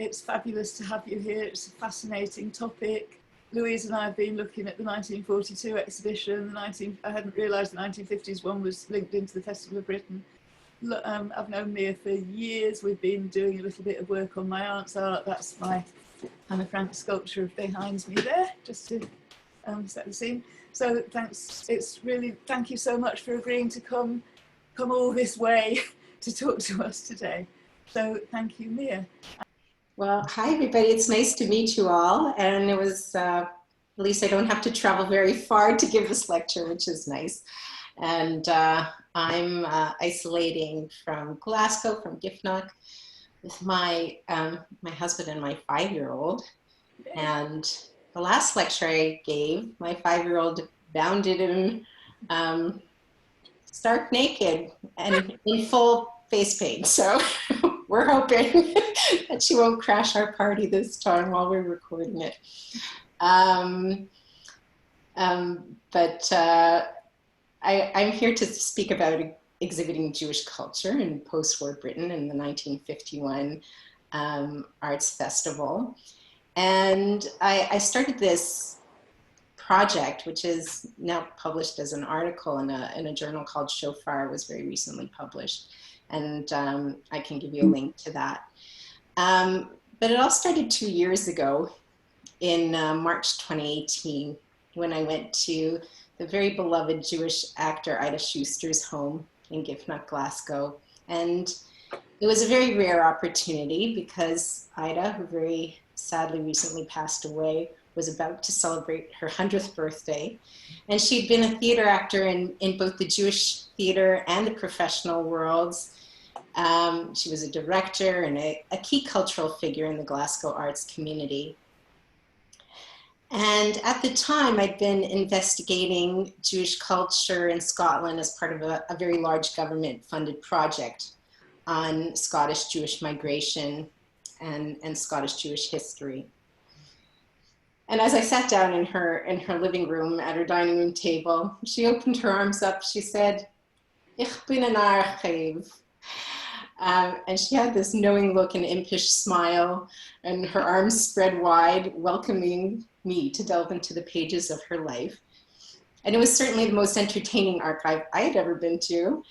It's fabulous to have you here. It's a fascinating topic. Louise and I have been looking at the 1942 exhibition. I hadn't realised the 1950s one was linked into the Festival of Britain. I've known Mia for years. We've been doing a little bit of work on my aunt's art. That's my Anna Frank sculpture behind me there, just to set the scene. So thanks. Thank you so much for agreeing to come all this way to talk to us today. So thank you, Mia. Well, hi everybody. It's nice to meet you all. And it was, at least I don't have to travel very far to give this lecture, which is nice. And I'm isolating from Glasgow, from Giffnock, with my husband and my 5-year-old. And the last lecture I gave, my 5-year-old bounded in stark naked and in full face paint. So we're hoping that she won't crash our party this time while we're recording it. I'm here to speak about exhibiting Jewish culture in post-war Britain in the 1951 Arts Festival. And I started this project, which is now published as an article in a journal called Shofar. It was very recently published. And I can give you a link to that. But it all started 2 years ago in March 2018, when I went to the very beloved Jewish actor Ida Schuster's home in Giffnock, Glasgow. And it was a very rare opportunity because Ida, who very sadly recently passed away, was about to celebrate her 100th birthday. And she'd been a theater actor in both the Jewish theater and the professional worlds. She was a director and a key cultural figure in the Glasgow arts community. And at the time, I'd been investigating Jewish culture in Scotland as part of a very large government-funded project on Scottish Jewish migration and Scottish Jewish history. And as I sat down in her living room at her dining room table, she opened her arms up. She said, "Ich bin an archiv." And she had this knowing look and impish smile, and her arms spread wide, welcoming me to delve into the pages of her life. And it was certainly the most entertaining archive I had ever been to.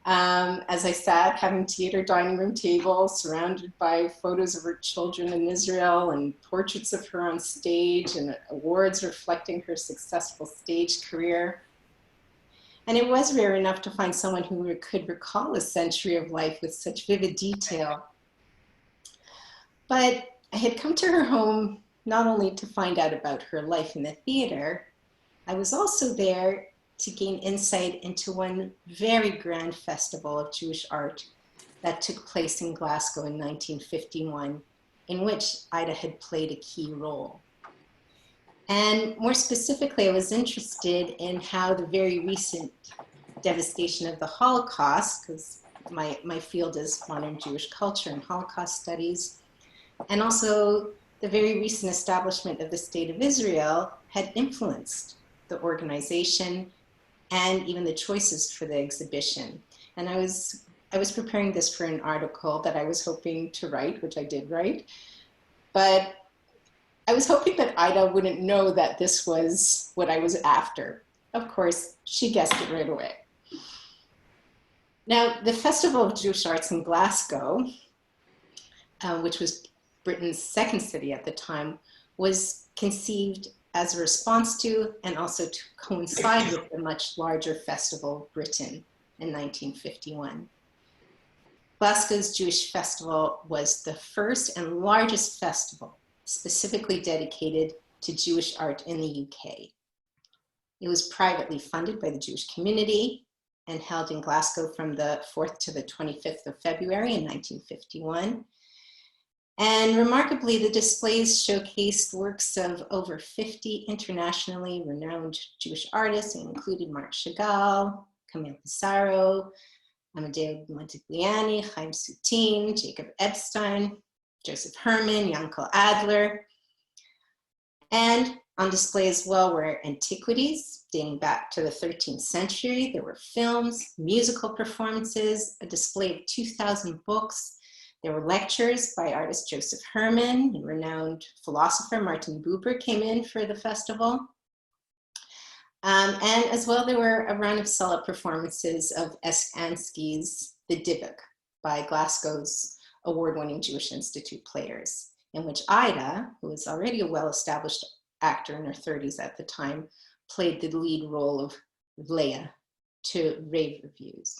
As I sat having tea at her dining room table, surrounded by photos of her children in Israel and portraits of her on stage and awards reflecting her successful stage career. And it was rare enough to find someone who could recall a century of life with such vivid detail. But I had come to her home not only to find out about her life in the theater, I was also there to gain insight into one very grand festival of Jewish art that took place in Glasgow in 1951, in which Ida had played a key role. And more specifically, I was interested in how the very recent devastation of the Holocaust, because my field is modern Jewish culture and Holocaust studies, and also the very recent establishment of the State of Israel had influenced the organization and even the choices for the exhibition. And I was preparing this for an article that I was hoping to write, which I did write, but I was hoping that Ida wouldn't know that this was what I was after. Of course, she guessed it right away. Now, the Festival of Jewish Arts in Glasgow, which was Britain's second city at the time, was conceived as a response to and also to coincide with the much larger Festival of Britain in 1951. Glasgow's Jewish Festival was the first and largest festival specifically dedicated to Jewish art in the UK. It was privately funded by the Jewish community and held in Glasgow from the 4th to the 25th of February in 1951. And remarkably, the displays showcased works of over 50 internationally renowned Jewish artists, and included Marc Chagall, Camille Pissarro, Amadeo Montigliani, Chaim Soutine, Jacob Epstein, Joseph Herman, Yankel Adler. And on display as well were antiquities dating back to the 13th century. There were films, musical performances, a display of 2,000 books. There were lectures by artist Joseph Herman, and renowned philosopher Martin Buber came in for the festival. And as well, there were a run of solo performances of Ansky's The Dybbuk by Glasgow's award-winning Jewish Institute players, in which Ida, who was already a well-established actor in her 30s at the time, played the lead role of Leah to rave reviews.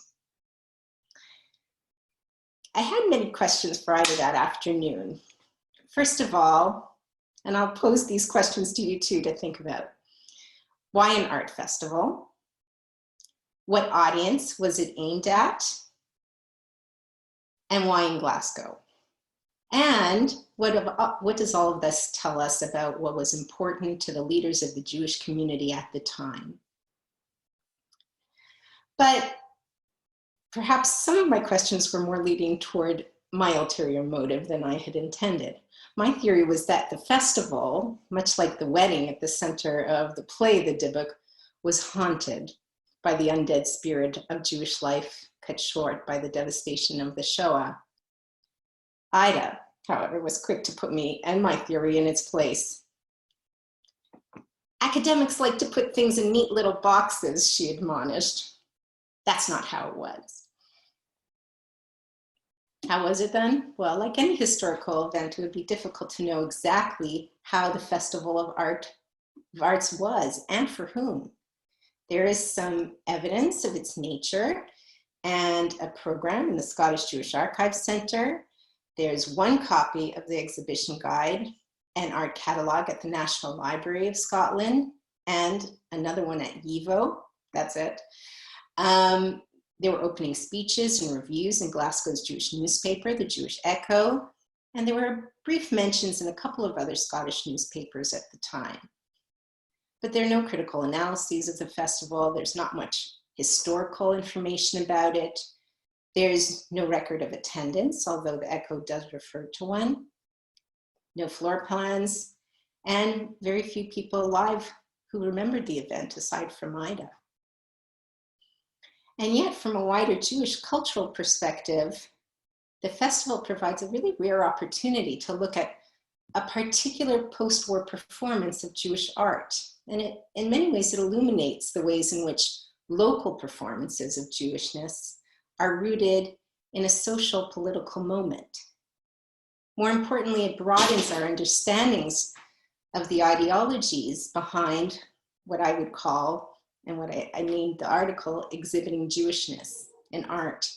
I had many questions for Ida that afternoon. First of all, and I'll pose these questions to you too to think about. Why an art festival? What audience was it aimed at? And why in Glasgow? And what does all of this tell us about what was important to the leaders of the Jewish community at the time? But perhaps some of my questions were more leading toward my ulterior motive than I had intended. My theory was that the festival, much like the wedding at the center of the play, The Dybbuk, was haunted by the undead spirit of Jewish life cut short by the devastation of the Shoah. Ida, however, was quick to put me and my theory in its place. Academics like to put things in neat little boxes, she admonished. That's not how it was. How was it then? Well, like any historical event, it would be difficult to know exactly how the Festival of Arts was and for whom. There is some evidence of its nature and a program in the Scottish Jewish Archives Centre. There's one copy of the exhibition guide and art catalogue at the National Library of Scotland, and another one at YIVO. That's it. There were opening speeches and reviews in Glasgow's Jewish newspaper, the Jewish Echo, and there were brief mentions in a couple of other Scottish newspapers at the time. But there are no critical analyses of the festival. There's not much historical information about it. There's no record of attendance, although the Echo does refer to one. No floor plans, and very few people alive who remembered the event aside from Ida. And yet, from a wider Jewish cultural perspective, the festival provides a really rare opportunity to look at a particular post-war performance of Jewish art. And in many ways, it illuminates the ways in which local performances of Jewishness are rooted in a social political moment. More importantly, it broadens our understandings of the ideologies behind what I would call, and what I named the article, exhibiting Jewishness in art,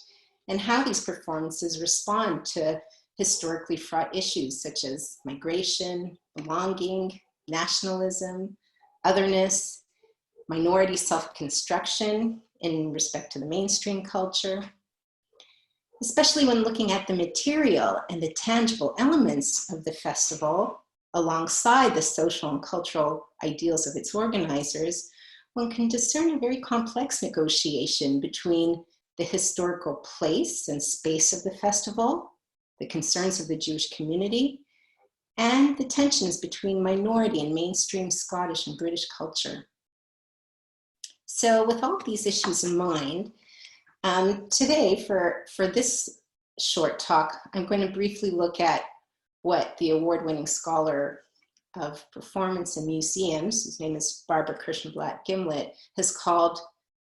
and how these performances respond to historically fraught issues such as migration, belonging, nationalism, otherness, minority self-construction in respect to the mainstream culture. Especially when looking at the material and the tangible elements of the festival alongside the social and cultural ideals of its organizers, one can discern a very complex negotiation between the historical place and space of the festival, the concerns of the Jewish community, and the tensions between minority and mainstream Scottish and British culture. So with all of these issues in mind, today for this short talk, I'm going to briefly look at what the award-winning scholar of performance and museums, whose name is Barbara Kirschenblatt Gimlet, has called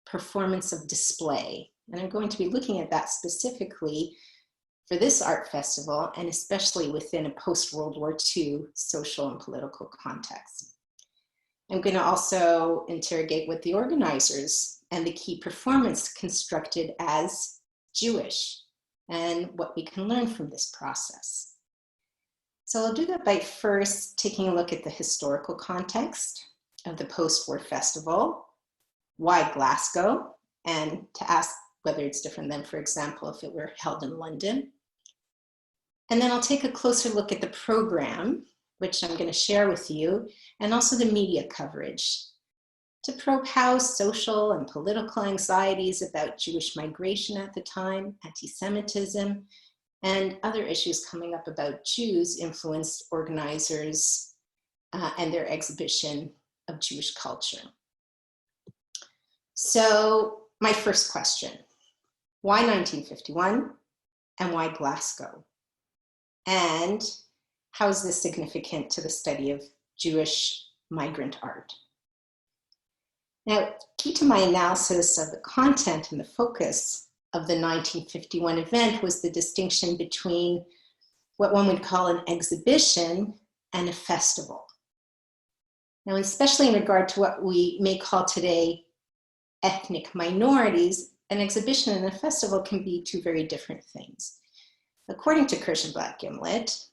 performance of display. And I'm going to be looking at that specifically for this art festival, and especially within a post-World War II social and political context. I'm going to also interrogate what the organizers and the key performance constructed as Jewish and what we can learn from this process. So I'll do that by first taking a look at the historical context of the post-war festival, why Glasgow, and to ask whether it's different than, for example, if it were held in London. And then I'll take a closer look at the program, which I'm going to share with you, and also the media coverage, to probe how social and political anxieties about Jewish migration at the time, anti-Semitism, and other issues coming up about Jews influenced organizers and their exhibition of Jewish culture. So my first question, why 1951 and why Glasgow? And how is this significant to the study of Jewish migrant art? Now, key to my analysis of the content and the focus of the 1951 event was the distinction between what one would call an exhibition and a festival. Now, especially in regard to what we may call today ethnic minorities, an exhibition and a festival can be two very different things. According to Kirschenblatt-Gimlet,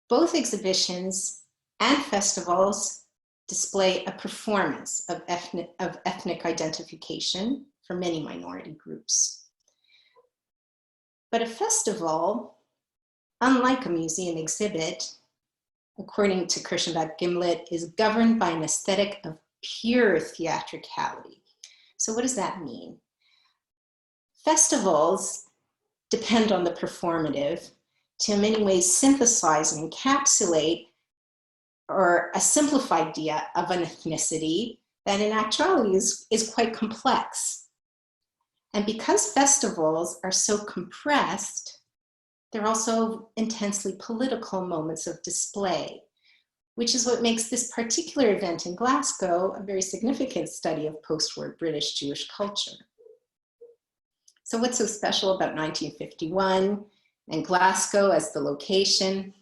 both exhibitions and festivals display a performance of ethnic identification for many minority groups. But a festival, unlike a museum exhibit, according to Kirschenblatt-Gimlet, is governed by an aesthetic of pure theatricality. So what does that mean? Festivals depend on the performative to in many ways synthesize and encapsulate or a simplified idea of an ethnicity that in actuality is quite complex. And because festivals are so compressed, they're also intensely political moments of display, which is what makes this particular event in Glasgow a very significant study of post-war British Jewish culture. So what's so special about 1951 and Glasgow as the location?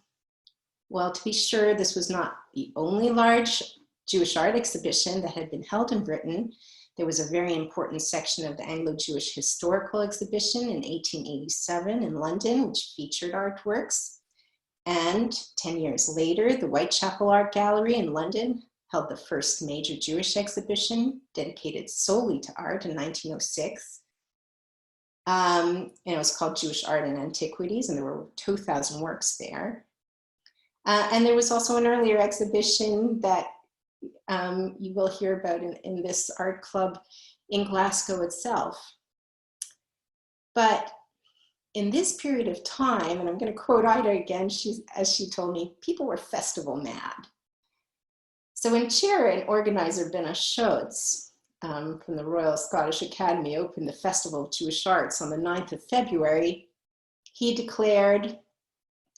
Well, to be sure, this was not the only large Jewish art exhibition that had been held in Britain. There was a very important section of the Anglo-Jewish Historical Exhibition in 1887 in London, which featured artworks. And 10 years later, the Whitechapel Art Gallery in London held the first major Jewish exhibition dedicated solely to art in 1906. And it was called Jewish Art and Antiquities, and there were 2,000 works there. And there was also an earlier exhibition that you will hear about in this art club in Glasgow itself. But in this period of time, and I'm going to quote Ida again, as she told me, people were festival mad. So when chair and organizer Benna Schutz from the Royal Scottish Academy opened the Festival of Jewish Arts on the 9th of February, he declared,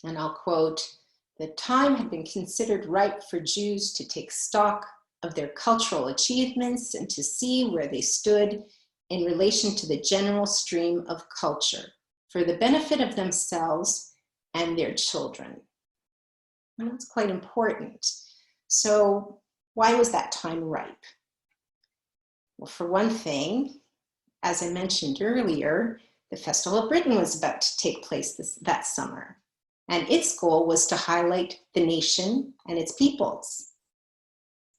and I'll quote, "The time had been considered ripe for Jews to take stock of their cultural achievements and to see where they stood in relation to the general stream of culture for the benefit of themselves and their children." And that's quite important. So why was that time ripe? Well, for one thing, as I mentioned earlier, the Festival of Britain was about to take place that summer. And its goal was to highlight the nation and its peoples.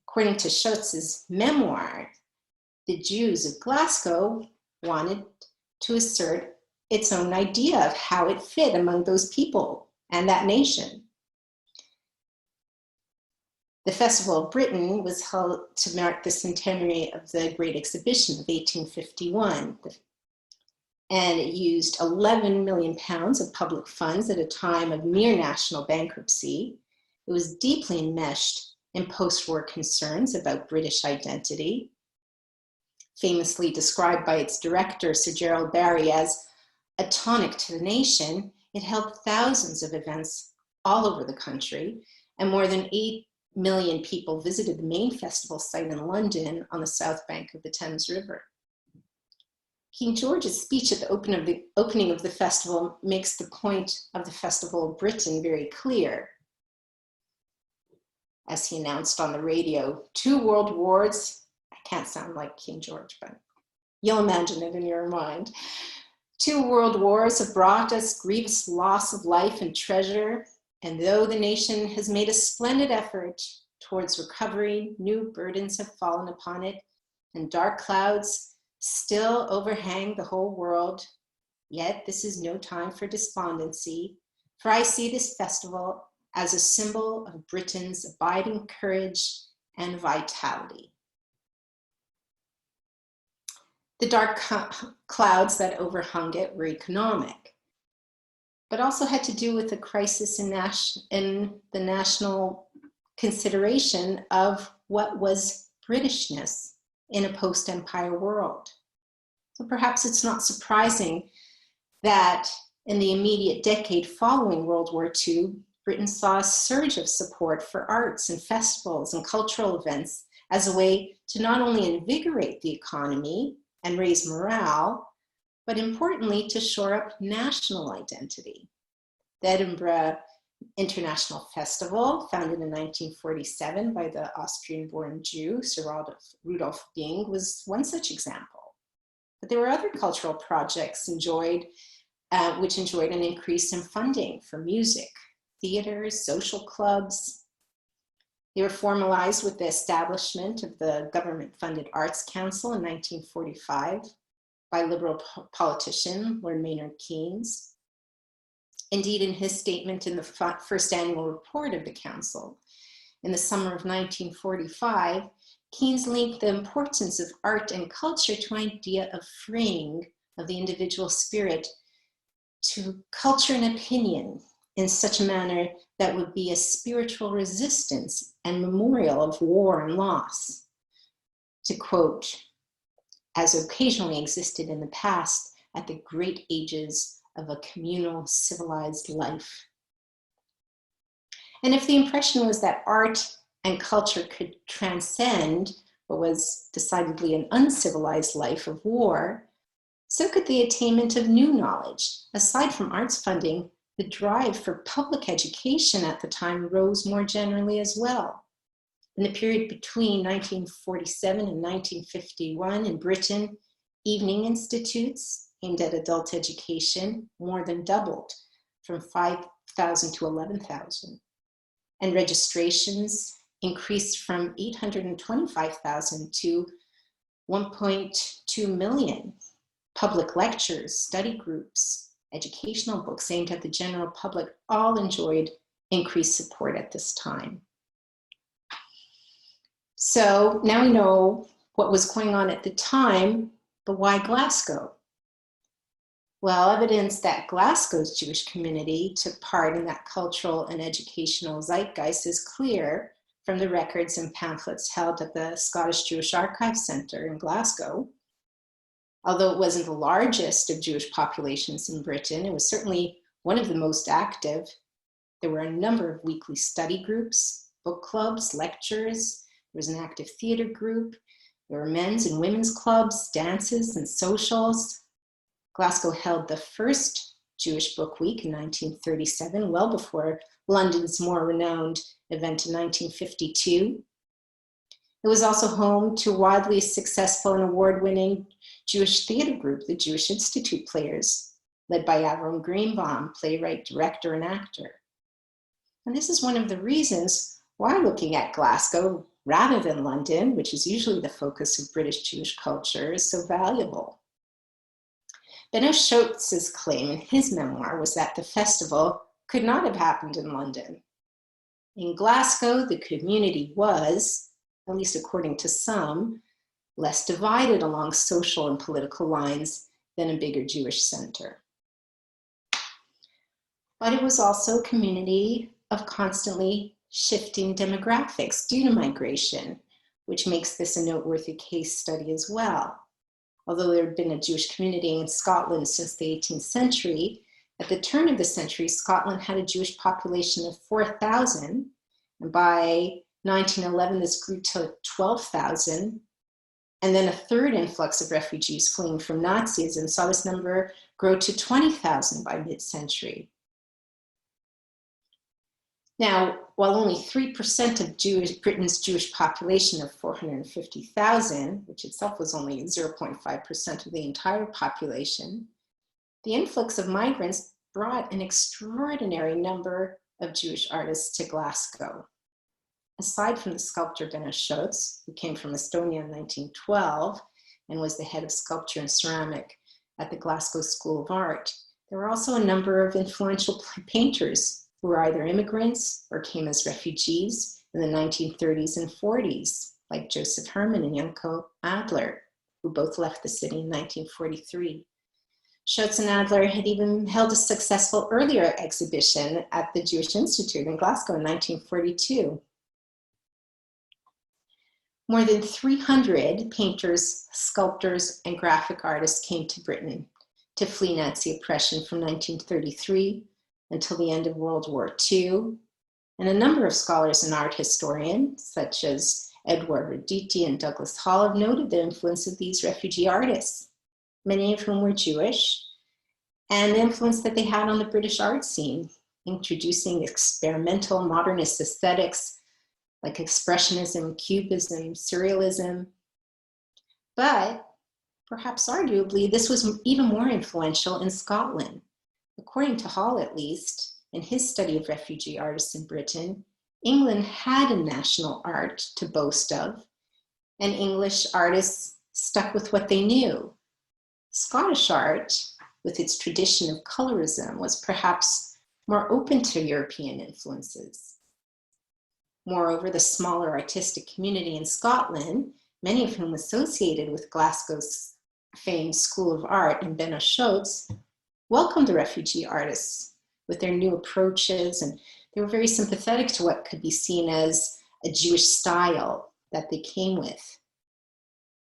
According to Schutz's memoir, the Jews of Glasgow wanted to assert its own idea of how it fit among those people and that nation. The Festival of Britain was held to mark the centenary of the Great Exhibition of 1851. And it used 11 million pounds of public funds at a time of near national bankruptcy. It was deeply enmeshed in post-war concerns about British identity, famously described by its director, Sir Gerald Barry, as a tonic to the nation. It held thousands of events all over the country, and more than 8 million people visited the main festival site in London on the south bank of the Thames River. King George's speech at the opening of the festival makes the point of the Festival of Britain very clear. As he announced on the radio, 2 world wars, I can't sound like King George, but you'll imagine it in your mind. 2 world wars have brought us grievous loss of life and treasure, and though the nation has made a splendid effort towards recovery, new burdens have fallen upon it, and dark clouds still overhang the whole world. Yet this is no time for despondency, for I see this festival as a symbol of Britain's abiding courage and vitality. The dark clouds that overhung it were economic, but also had to do with the crisis in the national consideration of what was Britishness in a post-empire world. So perhaps it's not surprising that In the immediate decade following World War II, Britain saw a surge of support for arts and festivals and cultural events as a way to not only invigorate the economy and raise morale, but importantly, to shore up national identity. The Edinburgh International Festival, founded in 1947 by the Austrian-born Jew, Sir Rudolf Bing, was one such example. But there were other cultural projects which enjoyed an increase in funding for music, theaters, social clubs. They were formalized with the establishment of the government-funded Arts Council in 1945 by Liberal politician Lord Maynard Keynes. Indeed, in his statement in the first annual report of the Council, in the summer of 1945, Keynes linked the importance of art and culture to an idea of freeing of the individual spirit to culture and opinion in such a manner that would be a spiritual resistance and memorial of war and loss. To quote, as occasionally existed in the past at the great ages of a communal civilized life. And if the impression was that art and culture could transcend what was decidedly an uncivilized life of war, so could the attainment of new knowledge. Aside from arts funding, the drive for public education at the time rose more generally as well. In the period between 1947 and 1951 in Britain, evening institutes aimed at adult education more than doubled, from 5,000 to 11,000. And registrations increased from 825,000 to 1.2 million. Public lectures, study groups, educational books aimed at the general public all enjoyed increased support at this time. So now we know what was going on at the time, but why Glasgow? Well, evidence that Glasgow's Jewish community took part in that cultural and educational zeitgeist is clear from the records and pamphlets held at the Scottish Jewish Archives Centre in Glasgow. Although it wasn't the largest of Jewish populations in Britain, it was certainly one of the most active. There were a number of weekly study groups, book clubs, lectures. There was an active theater group. There were men's and women's clubs, dances, and socials. Glasgow held the first Jewish Book Week in 1937, well before London's more renowned event in 1952. It was also home to widely successful and award-winning Jewish theater group, the Jewish Institute Players, led by Avram Greenbaum, playwright, director, and actor. And this is one of the reasons why looking at Glasgow rather than London, which is usually the focus of British Jewish culture, is so valuable. Benno Schoetz's claim in his memoir was that the festival could not have happened in London. In Glasgow, the community was, at least according to some, less divided along social and political lines than a bigger Jewish center. But it was also a community of constantly shifting demographics due to migration, which makes this a noteworthy case study as well. Although there had been a Jewish community in Scotland since the 18th century, at the turn of the century, Scotland had a Jewish population of 4,000, and by 1911, this grew to 12,000, and then a third influx of refugees fleeing from Nazism saw this number grow to 20,000 by mid-century. Now, while only 3% of Britain's Jewish population of 450,000, which itself was only 0.5% of the entire population, the influx of migrants brought an extraordinary number of Jewish artists to Glasgow. Aside from the sculptor Benno Schoetz, who came from Estonia in 1912 and was the head of sculpture and ceramic at the Glasgow School of Art, there were also a number of influential painters who were either immigrants or came as refugees in the 1930s and 40s, like Joseph Herman and Janko Adler, who both left the city in 1943. Schoetz and Adler had even held a successful earlier exhibition at the Jewish Institute in Glasgow in 1942. More than 300 painters, sculptors, and graphic artists came to Britain to flee Nazi oppression from 1933 until the end of World War II. And a number of scholars and art historians, such as Edward Roditi and Douglas Hall, have noted the influence of these refugee artists, many of whom were Jewish, and the influence that they had on the British art scene, introducing experimental modernist aesthetics like Expressionism, Cubism, Surrealism. But perhaps arguably, this was even more influential in Scotland. According to Hall, at least, in his study of refugee artists in Britain, England had a national art to boast of, and English artists stuck with what they knew. Scottish art, with its tradition of colorism, was perhaps more open to European influences. Moreover, the smaller artistic community in Scotland, many of whom associated with Glasgow's famed School of Art and Ben O'Shoat's, welcomed the refugee artists with their new approaches, and they were very sympathetic to what could be seen as a Jewish style that they came with.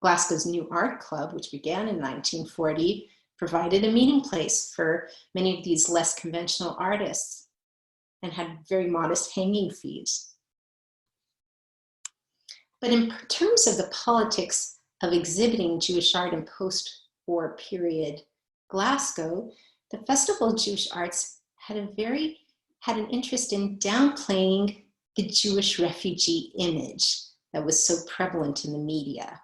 Glasgow's New Art Club, which began in 1940, provided a meeting place for many of these less conventional artists and had very modest hanging fees. But in terms of the politics of exhibiting Jewish art in post-war period Glasgow, the Festival of Jewish Arts had an interest in downplaying the Jewish refugee image that was so prevalent in the media.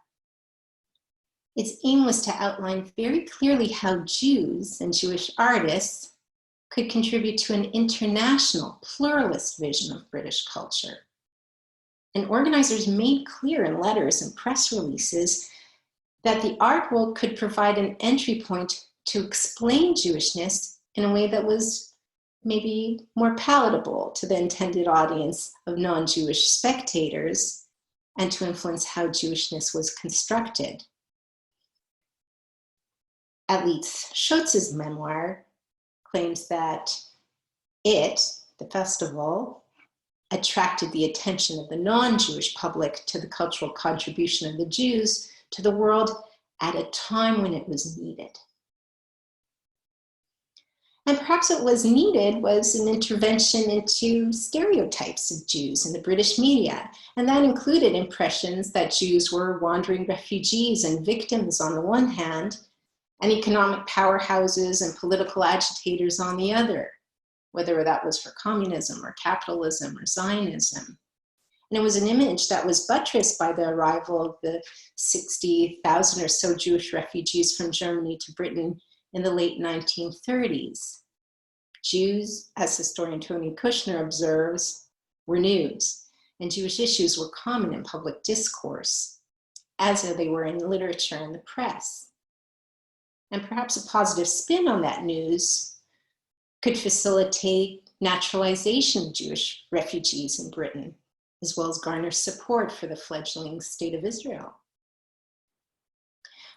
Its aim was to outline very clearly how Jews and Jewish artists could contribute to an international, pluralist vision of British culture. And organizers made clear in letters and press releases that the art world could provide an entry point to explain Jewishness in a way that was maybe more palatable to the intended audience of non-Jewish spectators, and to influence how Jewishness was constructed. Alitz Schotz's memoir claims that it, the festival, attracted the attention of the non-Jewish public to the cultural contribution of the Jews to the world at a time when it was needed. And perhaps what was needed was an intervention into stereotypes of Jews in the British media. And that included impressions that Jews were wandering refugees and victims on the one hand, and economic powerhouses and political agitators on the other, whether that was for communism or capitalism or Zionism. And it was an image that was buttressed by the arrival of the 60,000 or so Jewish refugees from Germany to Britain in the late 1930s. Jews, as historian Tony Kushner observes, were news, and Jewish issues were common in public discourse, as they were in literature and the press. And perhaps a positive spin on that news could facilitate naturalization of Jewish refugees in Britain, as well as garner support for the fledgling State of Israel.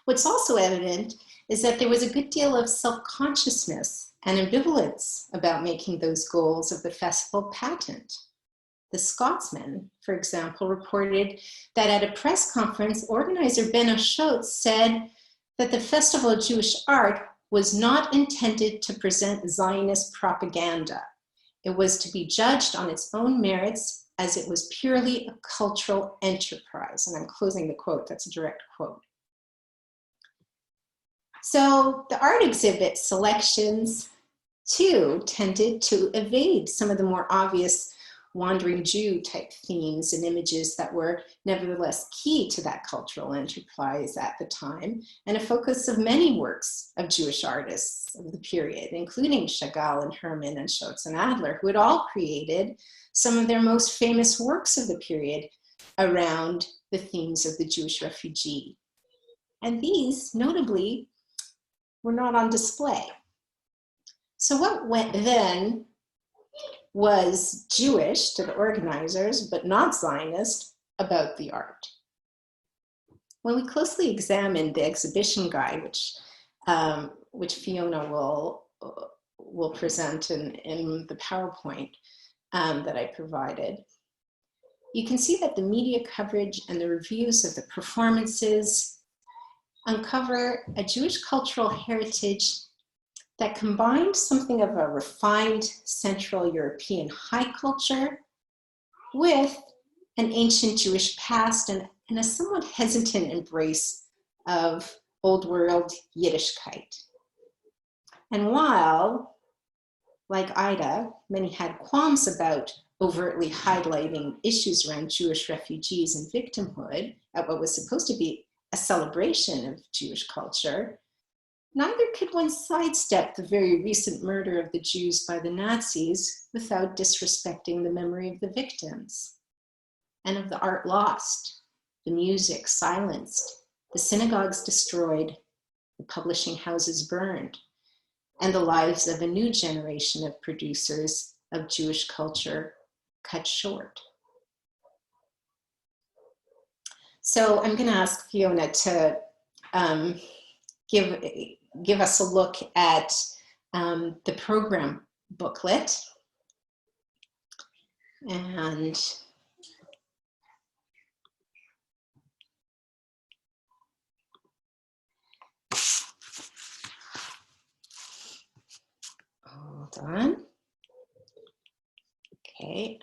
What's also evident is that there was a good deal of self-consciousness and ambivalence about making those goals of the festival patent. The Scotsman, for example, reported that at a press conference, organizer Ben O'Shoat said that the Festival of Jewish Art was not intended to present Zionist propaganda. It was to be judged on its own merits, as it was purely a cultural enterprise. And I'm closing the quote, that's a direct quote. So the art exhibit selections too tended to evade some of the more obvious wandering Jew type themes and images that were nevertheless key to that cultural enterprise at the time, and a focus of many works of Jewish artists of the period, including Chagall and Herman and Schultz and Adler, who had all created some of their most famous works of the period around the themes of the Jewish refugee. And these, notably, were not on display. So what went then was Jewish to the organizers, but not Zionist, about the art. When we closely examined the exhibition guide, which Fiona will present in the PowerPoint that I provided, you can see that the media coverage and the reviews of the performances uncover a Jewish cultural heritage that combined something of a refined Central European high culture with an ancient Jewish past and a somewhat hesitant embrace of Old World Yiddishkeit. And while, like Ida, many had qualms about overtly highlighting issues around Jewish refugees and victimhood at what was supposed to be a celebration of Jewish culture, neither could one sidestep the very recent murder of the Jews by the Nazis without disrespecting the memory of the victims and of the art lost, the music silenced, the synagogues destroyed, the publishing houses burned, and the lives of a new generation of producers of Jewish culture cut short. So I'm going to ask Fiona to give us a look at the program booklet. And hold on. Okay,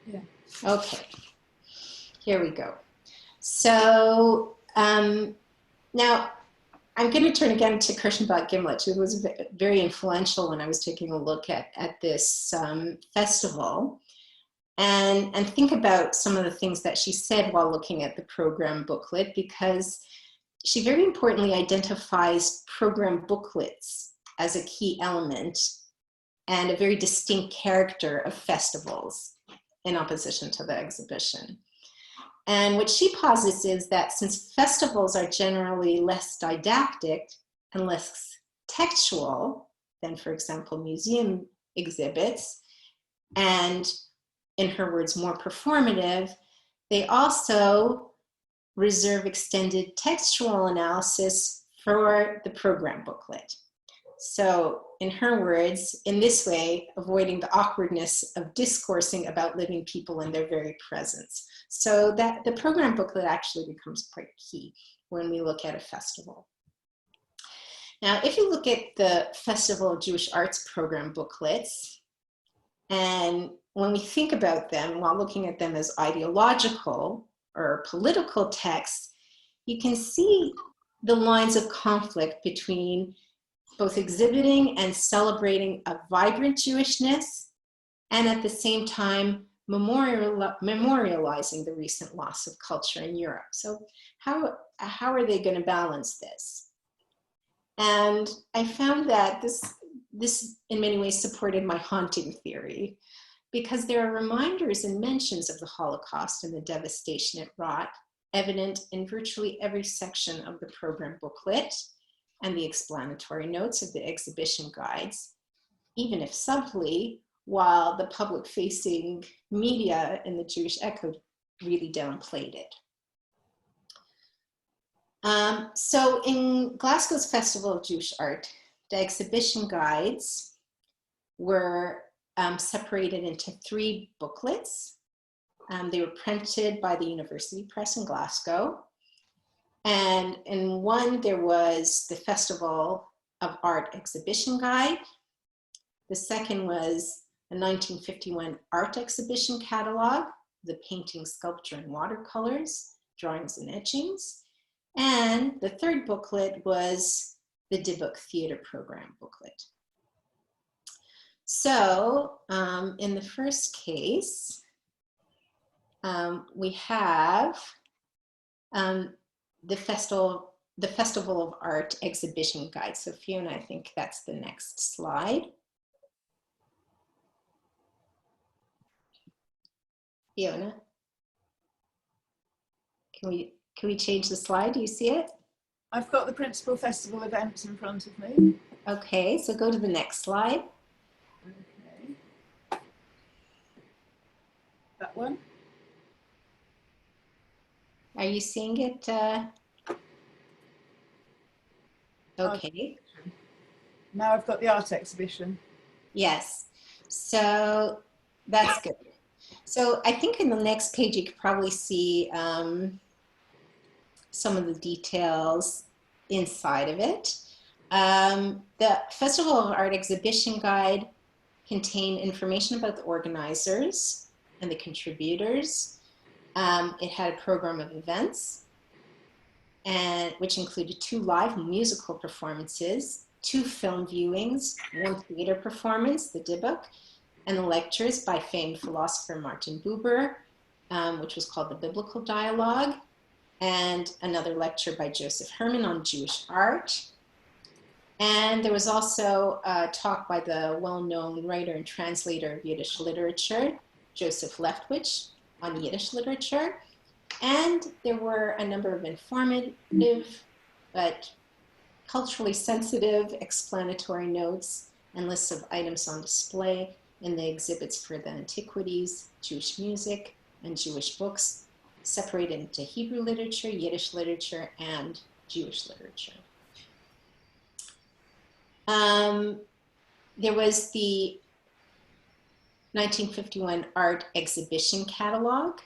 Yeah. Okay, here we go. So now I'm going to turn again to Kirschenbach Gimlet, who was very influential when I was taking a look at this festival, and think about some of the things that she said while looking at the program booklet, because she very importantly identifies program booklets as a key element and a very distinct character of festivals in opposition to the exhibition. And what she posits is that since festivals are generally less didactic and less textual than, for example, museum exhibits, and in her words, more performative, they also reserve extended textual analysis for the program booklet. So in her words, in this way, avoiding the awkwardness of discoursing about living people in their very presence. So that the program booklet actually becomes quite key when we look at a festival. Now, if you look at the Festival of Jewish Arts program booklets, and when we think about them while looking at them as ideological or political texts, you can see the lines of conflict between both exhibiting and celebrating a vibrant Jewishness, and at the same time memorializing the recent loss of culture in Europe. So how are they going to balance this? And I found that this in many ways supported my haunting theory, because there are reminders and mentions of the Holocaust and the devastation it wrought, evident in virtually every section of the program booklet and the explanatory notes of the exhibition guides, even if subtly, while the public-facing media in the Jewish Echo really downplayed it. So in Glasgow's Festival of Jewish Art, the exhibition guides were separated into 3 booklets. They were printed by the University Press in Glasgow. And in one, there was the Festival of Art exhibition guide. The second was a 1951 art exhibition catalog, the painting, sculpture, and watercolors, drawings and etchings. And the third booklet was the Dybbuk Theater Program booklet. So in the first case, we have the Festival of Art exhibition guide. So Fiona, I think that's the next slide. Fiona, can we change the slide? Do you see it? I've got the principal festival events in front of me. Okay, so go to the next slide. Okay. That one. Are you seeing it? Okay. Now I've got the art exhibition. Yes, so that's good. So I think in the next page you could probably see some of the details inside of it. The Festival of Art exhibition guide contained information about the organizers and the contributors. It had a program of events, and which included 2 live musical performances, 2 film viewings, 1 theater performance, the Dybbuk, and the lectures by famed philosopher Martin Buber, which was called the Biblical Dialogue, and another lecture by Joseph Herman on Jewish art. And there was also a talk by the well-known writer and translator of Yiddish literature, Joseph Leftwich, on Yiddish literature. And there were a number of informative but culturally sensitive explanatory notes and lists of items on display in the exhibits for the antiquities, Jewish music, and Jewish books, separated into Hebrew literature, Yiddish literature, and Jewish literature. There was the 1951 art exhibition catalog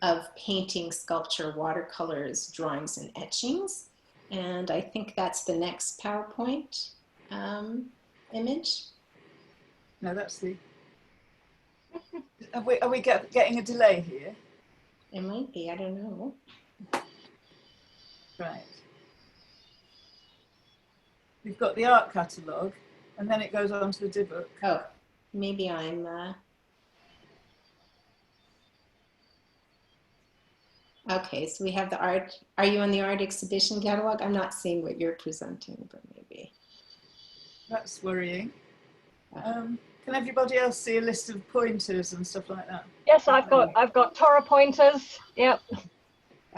of painting, sculpture, watercolors, drawings, and etchings. And I think that's the next PowerPoint image. No, that's the... Are we getting a delay here? It might be, I don't know. Right. We've got the art catalogue, and then it goes on to the Dybbuk. Oh, maybe I'm... Okay, so we have the art. Are you on the art exhibition catalog? I'm not seeing what you're presenting, but maybe. That's worrying. Can everybody else see a list of pointers and stuff like that? Yes, I've got Torah pointers. Yep.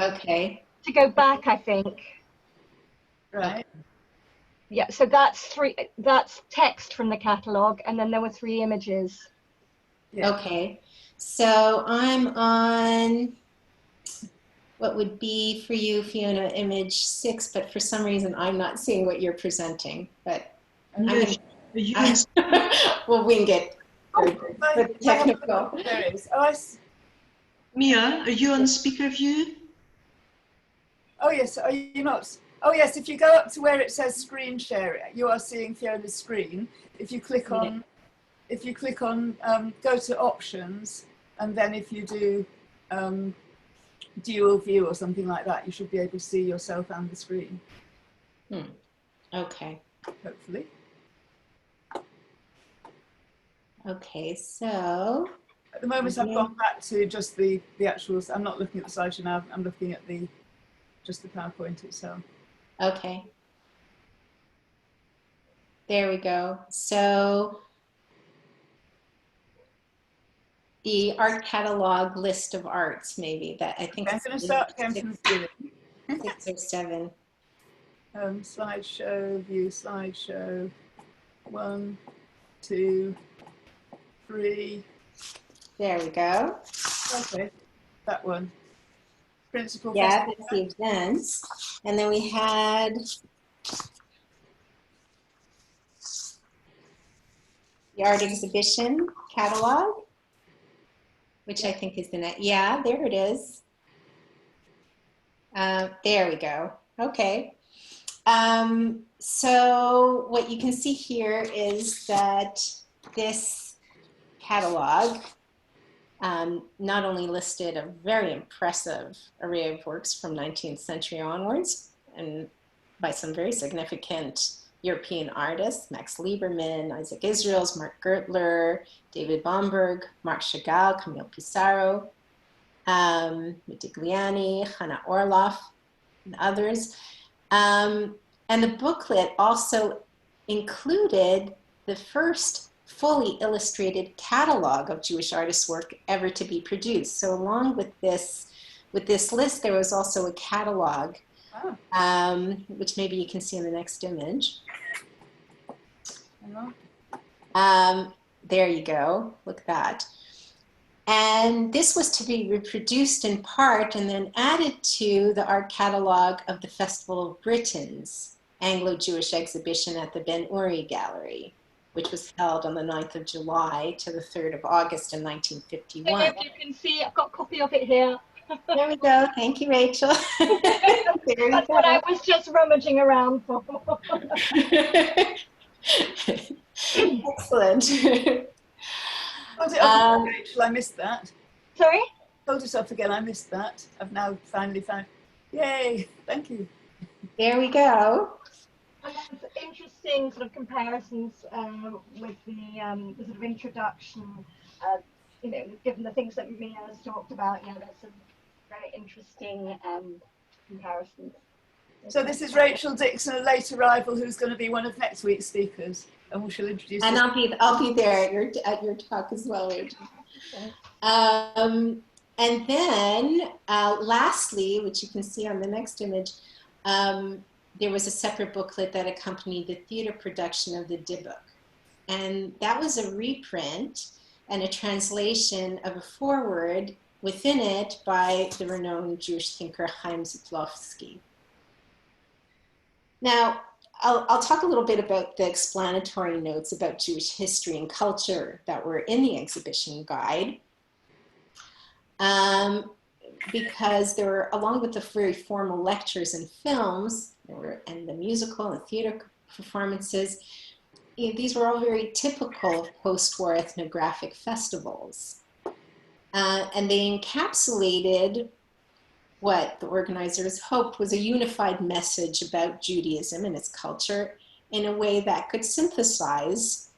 Okay. To go back, I think. Right. Yeah. So that's text from the catalogue, and then there were 3 images. Yeah. Okay. So I'm on what would be for you, Fiona, image 6, but for some reason I'm not seeing what you're presenting. But we'll wing it. For technical. There it is. Oh, Mia, are you on speaker view? oh, yes. Are you not? Oh, yes. If you go up to where it says screen share, you are seeing Fiona's screen. If you click on, go to options, and then if you do dual view or something like that, you should be able to see yourself and the screen. Okay. Hopefully. Okay, so At the moment, I've gone back to just the actual. I'm not looking at the slideshow now. I'm looking at just the PowerPoint itself. okay. There we go. So the art catalog list of arts, maybe that I think. Okay, I'm going to start counting the 6 or 7. slideshow, view slideshow. 1, 2, 3. There we go. Okay, that one. Principal. Yeah, that's the events. And then we had the art exhibition catalog, which I think is the next. Yeah, there it is. There we go. Okay. So what you can see here is that this catalog not only listed a very impressive array of works from 19th century onwards, and by some very significant European artists, Max Liebermann, Isaac Israels, Mark Gertler, David Bomberg, Marc Chagall, Camille Pissarro, Modigliani, Hannah Orloff, and others. And the booklet also included the first fully illustrated catalog of Jewish artists' work ever to be produced. So along with this list, there was also a catalog, which maybe you can see in the next image. There you go, look at that. And this was to be reproduced in part and then added to the art catalog of the Festival of Britons Anglo-Jewish exhibition at the Ben Uri Gallery, which was held on the 9th of July to the 3rd of August in 1951. If you can see, I've got a copy of it here. There we go. Thank you, Rachel. There we That's go. what I was just rummaging around for. Excellent. Hold it up, Rachel, I missed that. Sorry? Hold it up again, I missed that. I've now finally found. Yay, thank you. There we go. And there's interesting sort of comparisons with the sort of introduction. You know, given the things that Mia has talked about, you know, there's some very interesting comparisons. So this is Rachel Dixon, a late arrival, who's going to be one of next week's speakers, and we shall introduce. And I'll be there at your talk as well, Rachel. And then lastly, which you can see on the next image, there was a separate booklet that accompanied the theater production of the Dybbuk. And that was a reprint and a translation of a foreword within it by the renowned Jewish thinker Chaim Zitlowski. Now, I'll talk a little bit about the explanatory notes about Jewish history and culture that were in the exhibition guide. Because there were, along with the very formal lectures and films, and the musical and theater performances, these were all very typical of post-war ethnographic festivals. And they encapsulated what the organizers hoped was a unified message about Judaism and its culture in a way that could synthesize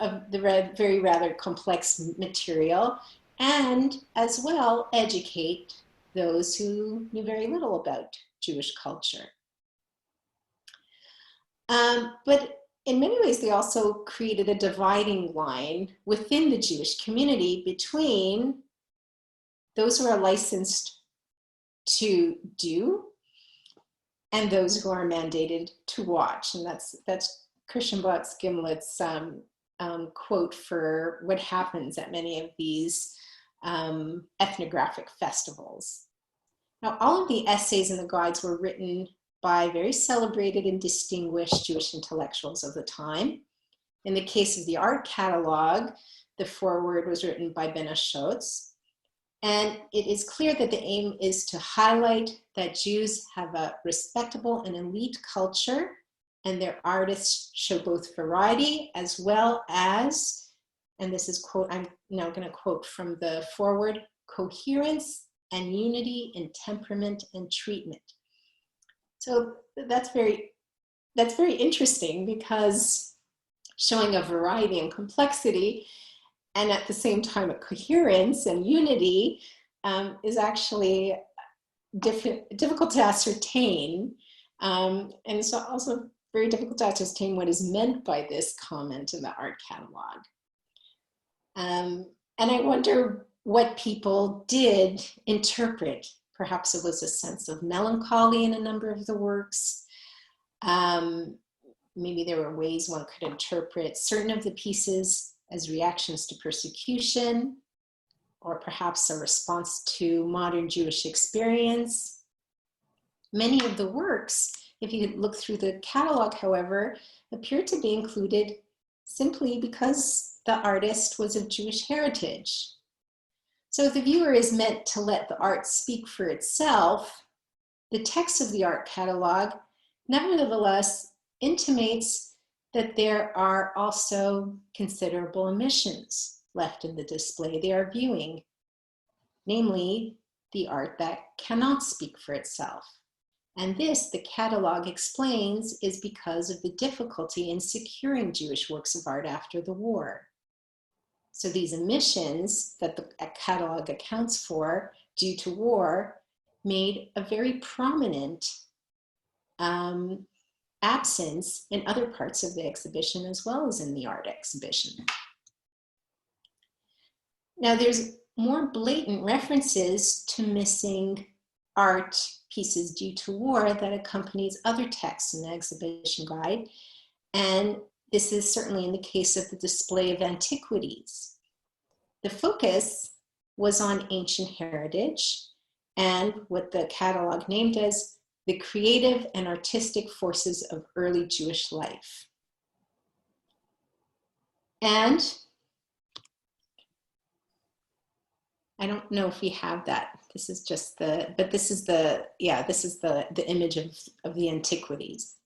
the very rather complex material, and as well educate those who knew very little about Jewish culture. But in many ways, they also created a dividing line within the Jewish community between those who are licensed to do and those who are mandated to watch. And that's Christian Blatz Gimlet's quote for what happens at many of these ethnographic festivals. Now, all of the essays and the guides were written by very celebrated and distinguished Jewish intellectuals of the time. In the case of the art catalog, the foreword was written by Ben Ashotz. And it is clear that the aim is to highlight that Jews have a respectable and elite culture, and their artists show both variety as well as, and this is quote, I'm now going to quote from the foreword, coherence and unity in temperament and treatment. So that's very interesting, because showing a variety and complexity, and at the same time a coherence and unity, is actually difficult to ascertain. And it's also very difficult to ascertain what is meant by this comment in the art catalog. And I wonder what people did interpret. Perhaps it was a sense of melancholy in a number of the works. Maybe there were ways one could interpret certain of the pieces as reactions to persecution, or perhaps a response to modern Jewish experience. Many of the works, if you look through the catalog, however, appear to be included simply because the artist was of Jewish heritage. So if the viewer is meant to let the art speak for itself, the text of the art catalog nevertheless intimates that there are also considerable omissions left in the display they are viewing, namely the art that cannot speak for itself. And this, the catalog explains, is because of the difficulty in securing Jewish works of art after the war. So these omissions that the catalog accounts for due to war made a very prominent absence in other parts of the exhibition, as well as in the art exhibition. Now, there's more blatant references to missing art pieces due to war that accompanies other texts in the exhibition guide. And this is certainly in the case of the display of antiquities. The focus was on ancient heritage and what the catalog named as the creative and artistic forces of early Jewish life. And I don't know if we have that. This is just the, but this is the, yeah, this is the image of the antiquities.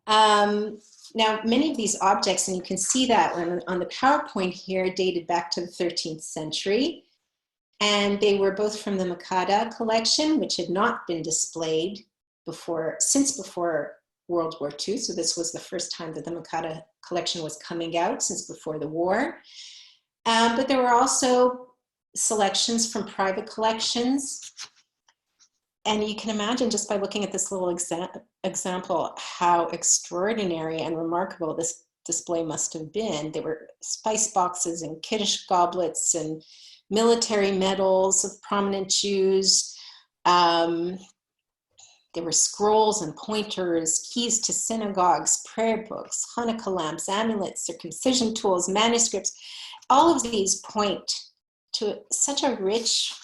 Now, many of these objects, and you can see that on the PowerPoint here, dated back to the 13th century. And they were both from the Makata collection, which had not been displayed since before World War II. So this was the first time that the Makata collection was coming out, since before the war. But there were also selections from private collections. And you can imagine, just by looking at this little example, how extraordinary and remarkable this display must have been. There were spice boxes and Kiddush goblets and military medals of prominent Jews. There were scrolls and pointers, keys to synagogues, prayer books, Hanukkah lamps, amulets, circumcision tools, manuscripts. All of these point to such a rich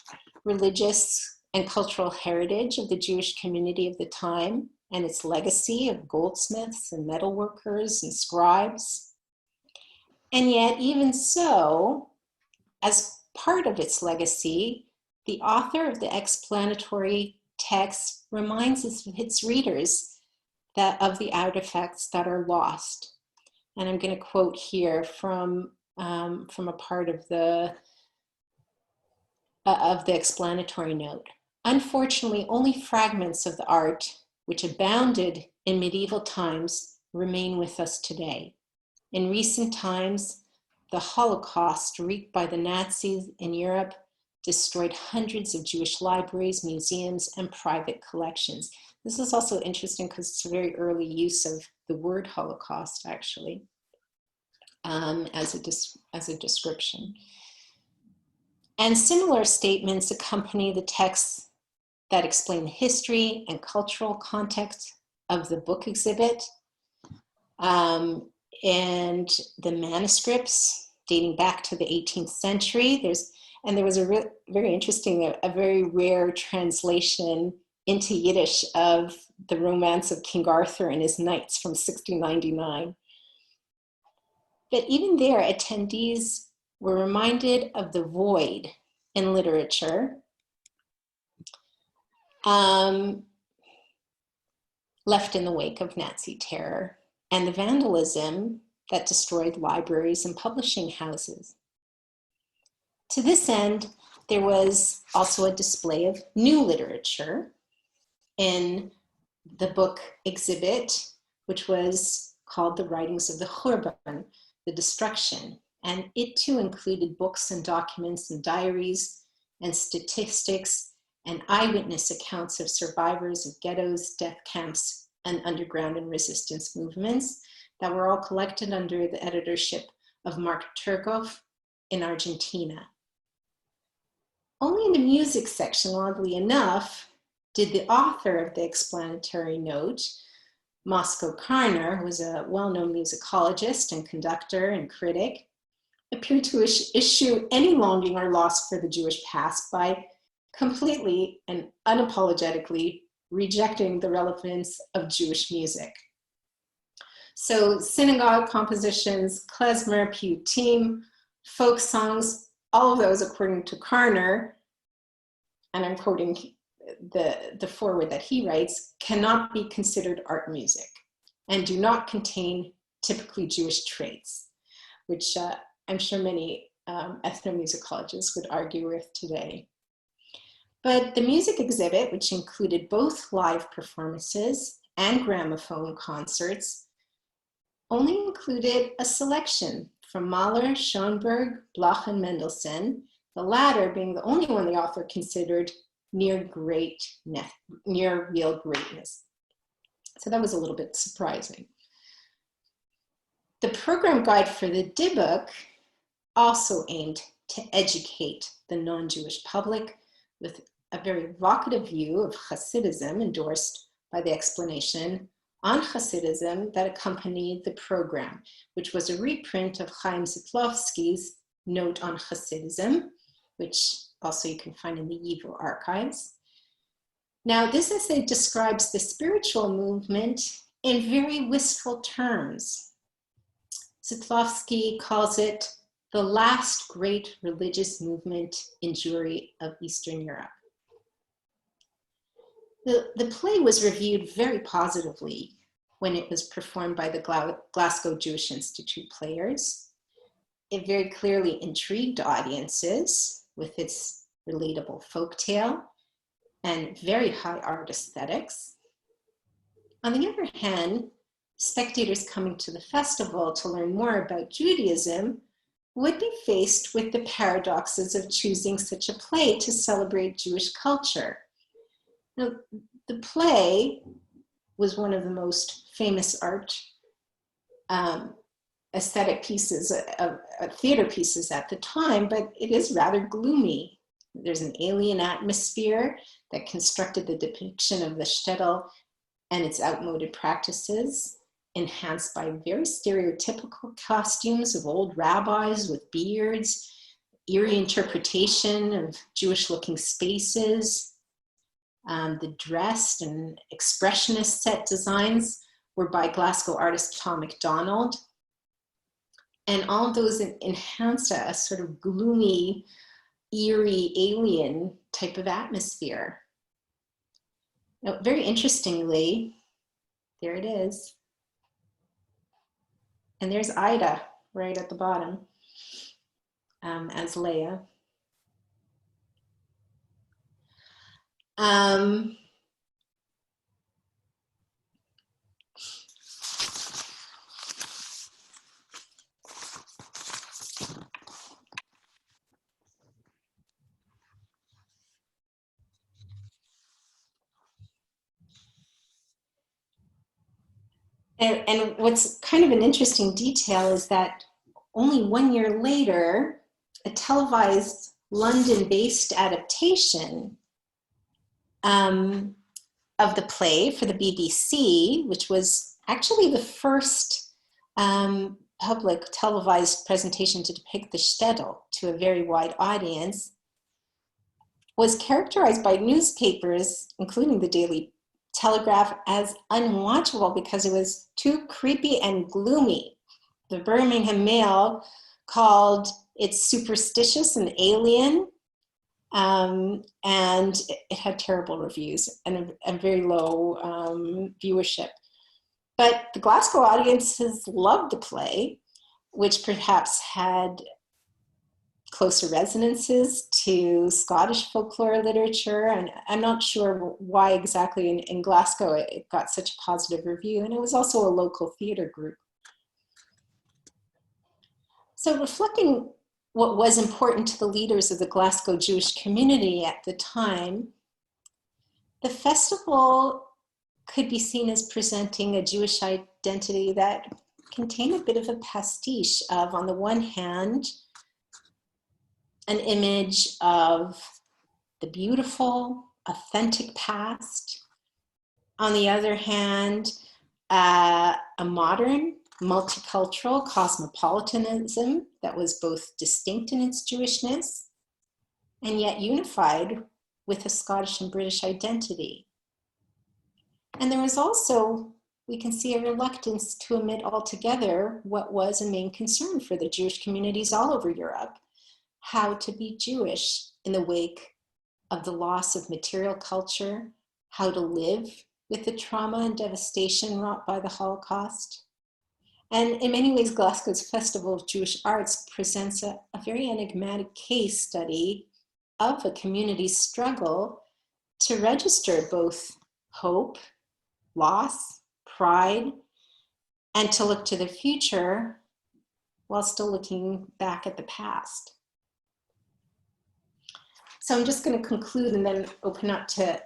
religious and cultural heritage of the Jewish community of the time, and its legacy of goldsmiths and metalworkers and scribes. And yet, even so, as part of its legacy, the author of the explanatory text reminds its readers of the artifacts that are lost. And I'm going to quote here from a part of the explanatory note. Unfortunately, only fragments of the art which abounded in medieval times remain with us today. In recent times, the Holocaust wreaked by the Nazis in Europe destroyed hundreds of Jewish libraries, museums, and private collections. This is also interesting because it's a very early use of the word Holocaust, actually, as a description. And similar statements accompany the texts that explain the history and cultural context of the book exhibit. And the manuscripts dating back to the 18th century. There was a very interesting, a very rare translation into Yiddish of the romance of King Arthur and his knights from 1699. But even there, attendees were reminded of the void in literature left in the wake of Nazi terror and the vandalism that destroyed libraries and publishing houses. To this end, there was also a display of new literature in the book exhibit, which was called The Writings of the Churban, the Destruction. And it too included books and documents and diaries and statistics and eyewitness accounts of survivors of ghettos, death camps, and underground and resistance movements that were all collected under the editorship of Mark Turgoff in Argentina. Only in the music section, oddly enough, did the author of the explanatory note, Moscow Karner, who was a well-known musicologist and conductor and critic, appear to issue any longing or loss for the Jewish past by completely and unapologetically rejecting the relevance of Jewish music. So synagogue compositions, klezmer, piyutim, folk songs, all of those, according to Karner, and I'm quoting the foreword that he writes, cannot be considered art music and do not contain typically Jewish traits, which I'm sure many ethnomusicologists would argue with today. But the music exhibit, which included both live performances and gramophone concerts, only included a selection from Mahler, Schoenberg, Bloch, and Mendelssohn, the latter being the only one the author considered near real greatness. So that was a little bit surprising. The program guide for the Dibbuk also aimed to educate the non-Jewish public with a very evocative view of Hasidism endorsed by the explanation on Hasidism that accompanied the program, which was a reprint of Chaim Zitlovsky's Note on Hasidism, which also you can find in the YIVO archives. Now, this essay describes the spiritual movement in very wistful terms. Zitlovsky calls it the last great religious movement in Jewry of Eastern Europe. The play was reviewed very positively when it was performed by the Glasgow Jewish Institute players. It very clearly intrigued audiences with its relatable folktale and very high art aesthetics. On the other hand, spectators coming to the festival to learn more about Judaism would be faced with the paradoxes of choosing such a play to celebrate Jewish culture. Now, the play was one of the most famous art aesthetic pieces, theater pieces at the time, but it is rather gloomy. There's an alien atmosphere that constructed the depiction of the shtetl and its outmoded practices, enhanced by very stereotypical costumes of old rabbis with beards, eerie interpretation of Jewish-looking spaces. The dressed and expressionist set designs were by Glasgow artist Tom MacDonald. And all of those enhanced a sort of gloomy, eerie, alien type of atmosphere. Now, very interestingly, there it is. And there's Ida right at the bottom as Leia. And what's kind of an interesting detail is that only 1 year later, a televised London-based adaptation of the play for the BBC, which was actually the first public televised presentation to depict the shtetl to a very wide audience, was characterized by newspapers, including the Daily Telegraph, as unwatchable because it was too creepy and gloomy. The Birmingham Mail called it superstitious and alien, and it had terrible reviews and a very low viewership. But the Glasgow audiences loved the play, which perhaps had closer resonances to Scottish folklore literature, and I'm not sure why exactly in Glasgow it got such a positive review, and it was also a local theatre group. So reflecting what was important to the leaders of the Glasgow Jewish community at the time, the festival could be seen as presenting a Jewish identity that contained a bit of a pastiche of, on the one hand, an image of the beautiful, authentic past. On the other hand, a modern, multicultural cosmopolitanism that was both distinct in its Jewishness and yet unified with a Scottish and British identity. And there was also, we can see, a reluctance to omit altogether what was a main concern for the Jewish communities all over Europe: how to be Jewish in the wake of the loss of material culture, how to live with the trauma and devastation wrought by the Holocaust. And in many ways, Glasgow's Festival of Jewish Arts presents a very enigmatic case study of a community's struggle to register both hope, loss, pride, and to look to the future while still looking back at the past. So I'm just going to conclude and then open up to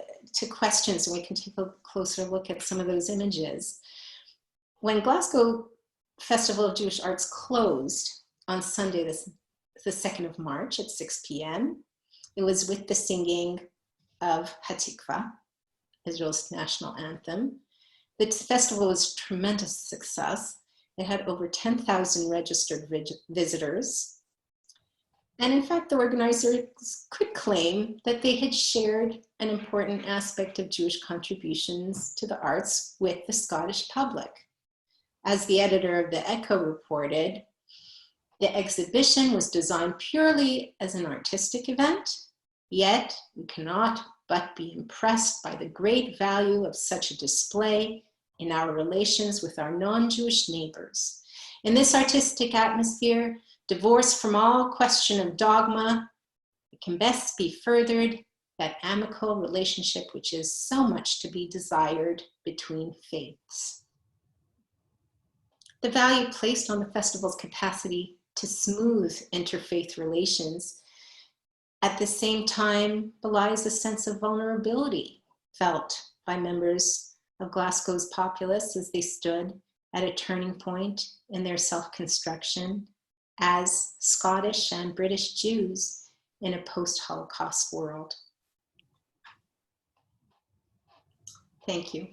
questions, and we can take a closer look at some of those images. When Glasgow Festival of Jewish Arts closed on Sunday, the 2nd of March at 6 p.m., it was with the singing of Hatikva, Israel's national anthem. The festival was a tremendous success. It had over 10,000 registered visitors. And in fact, the organizers could claim that they had shared an important aspect of Jewish contributions to the arts with the Scottish public. As the editor of the Echo reported, The exhibition was designed purely as an artistic event, yet we cannot but be impressed by the great value of such a display in our relations with our non-Jewish neighbors. In this artistic atmosphere, divorced from all question of dogma, it can best be furthered that amicable relationship which is so much to be desired between faiths. The value placed on the festival's capacity to smooth interfaith relations at the same time belies a sense of vulnerability felt by members of Glasgow's populace as they stood at a turning point in their self-construction as Scottish and British Jews in a post-Holocaust world. Thank you.